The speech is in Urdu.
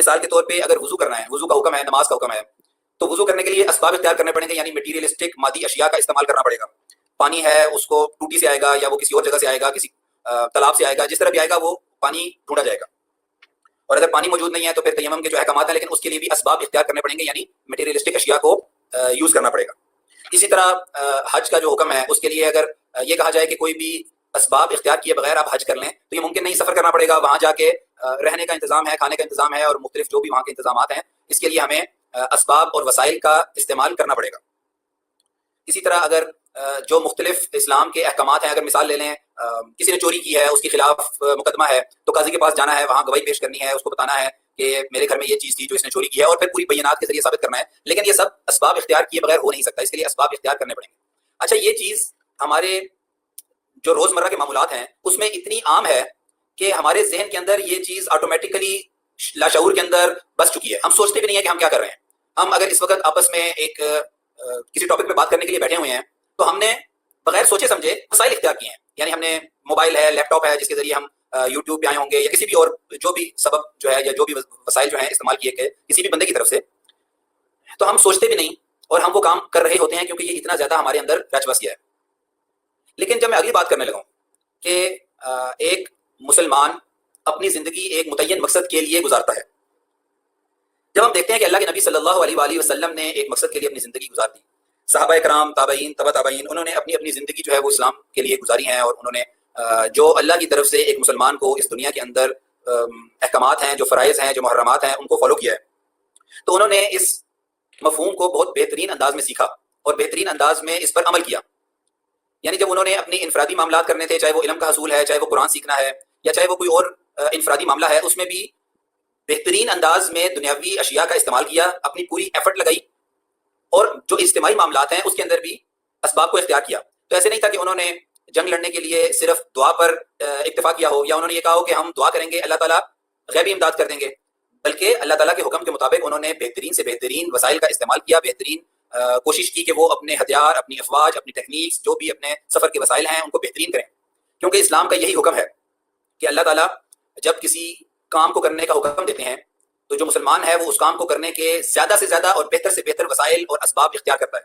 مثال کے طور پہ اگر وضو کرنا ہے، وضو کا حکم ہے، نماز کا حکم ہے، تو وضو کرنے کے لیے اسباب اختیار کرنے پڑیں گے، یعنی مٹیریلسٹک مادی اشیاء کا استعمال کرنا پڑے گا. پانی ہے اس کو ٹوٹی سے آئے گا یا وہ کسی اور جگہ سے آئے گا، کسی تالاب سے آئے گا، جس طرح بھی آئے گا وہ پانی ڈھونڈا جائے گا. اور اگر پانی موجود نہیں ہے تو پھر تیمم کے جو احکامات ہیں، لیکن اس کے لیے بھی اسباب اختیار کرنے پڑیں گے، یعنی مٹیریلسٹک اشیاء کو یوز کرنا پڑے گا. اسی طرح حج کا جو حکم ہے اس کے لیے اگر یہ کہا جائے کہ کوئی بھی اسباب اختیار کیے بغیر آپ حج کر لیں تو یہ ممکن نہیں، سفر کرنا پڑے گا، وہاں جا کے رہنے کا انتظام ہے، کھانے کا انتظام ہے، اور مختلف جو بھی وہاں کے انتظامات ہیں، اس کے لیے ہمیں اسباب اور وسائل کا استعمال کرنا پڑے گا. اسی طرح اگر جو مختلف اسلام کے احکامات ہیں، اگر مثال لے لیں کسی نے چوری کی ہے، اس کے خلاف مقدمہ ہے، تو قاضی کے پاس جانا ہے، وہاں گواہی پیش کرنی ہے، اس کو بتانا ہے کہ میرے گھر میں یہ چیز تھی جو اس نے چوری کی ہے، اور پھر پوری بیانات کے ذریعے ثابت کرنا ہے. لیکن یہ سب اسباب اختیار کیے بغیر ہو نہیں سکتا، اس کے لیے اسباب اختیار کرنے پڑیں گے. اچھا، یہ چیز ہمارے جو روزمرہ کے معاملات ہیں اس میں اتنی عام ہے کہ ہمارے ذہن کے اندر یہ چیز آٹومیٹیکلی لاشعور کے اندر بس چکی ہے. ہم سوچتے بھی نہیں ہیں کہ ہم کیا کر رہے ہیں. ہم اگر اس وقت آپس میں ایک کسی ٹاپک پہ بات کرنے کے لیے بیٹھے ہوئے ہیں تو ہم نے بغیر سوچے سمجھے وسائل اختیار کیے ہیں. یعنی ہم نے موبائل ہے، لیپ ٹاپ ہے، جس کے ذریعے ہم یوٹیوب پہ آئے ہوں گے، یا کسی بھی اور جو بھی سبب جو ہے یا جو بھی وسائل جو ہیں استعمال کیے گئے کسی بھی بندے کی طرف سے، تو ہم سوچتے بھی نہیں اور ہم وہ کام کر رہے ہوتے ہیں کیونکہ یہ اتنا زیادہ ہمارے اندر رچ بس گیا ہے. لیکن جب میں اگلی بات کرنے لگا کہ ایک مسلمان اپنی زندگی ایک متعین مقصد کے لیے گزارتا ہے، جب ہم دیکھتے ہیں کہ اللہ کے نبی صلی اللہ علیہ وآلہ وسلم نے ایک مقصد کے لیے اپنی زندگی گزار دی، صحابہ کرام، تابعین، تبع تابعین، انہوں نے اپنی اپنی زندگی جو ہے وہ اسلام کے لیے گزاری ہیں، اور انہوں نے جو اللہ کی طرف سے ایک مسلمان کو اس دنیا کے اندر احکامات ہیں، جو فرائض ہیں، جو محرمات ہیں، ان کو فالو کیا ہے. تو انہوں نے اس مفہوم کو بہت بہترین انداز میں سیکھا اور بہترین انداز میں اس پر عمل کیا. یعنی جب انہوں نے اپنی انفرادی معاملات کرنے تھے، چاہے وہ علم کا حصول ہے، چاہے وہ قرآن سیکھنا ہے، یا چاہے وہ کوئی اور انفرادی معاملہ ہے، اس میں بھی بہترین انداز میں دنیاوی اشیاء کا استعمال کیا، اپنی پوری ایفرٹ لگائی، اور جو اجتماعی معاملات ہیں اس کے اندر بھی اسباب کو اختیار کیا. تو ایسے نہیں تھا کہ انہوں نے جنگ لڑنے کے لیے صرف دعا پر اکتفا کیا ہو، یا انہوں نے یہ کہا ہو کہ ہم دعا کریں گے اللہ تعالیٰ غیبی امداد کر دیں گے، بلکہ اللہ تعالیٰ کے حکم کے مطابق انہوں نے بہترین سے بہترین وسائل کا استعمال کیا، بہترین کوشش کی کہ وہ اپنے ہتھیار، اپنی افواج، اپنی ٹیکنیکس، جو بھی اپنے سفر کے وسائل ہیں ان کو بہترین کریں. کیونکہ اسلام کا یہی حکم ہے کہ اللہ تعالیٰ جب کسی کام کو کرنے کا حکم دیتے ہیں تو جو مسلمان ہے وہ اس کام کو کرنے کے زیادہ سے زیادہ اور بہتر سے بہتر وسائل اور اسباب اختیار کرتا ہے.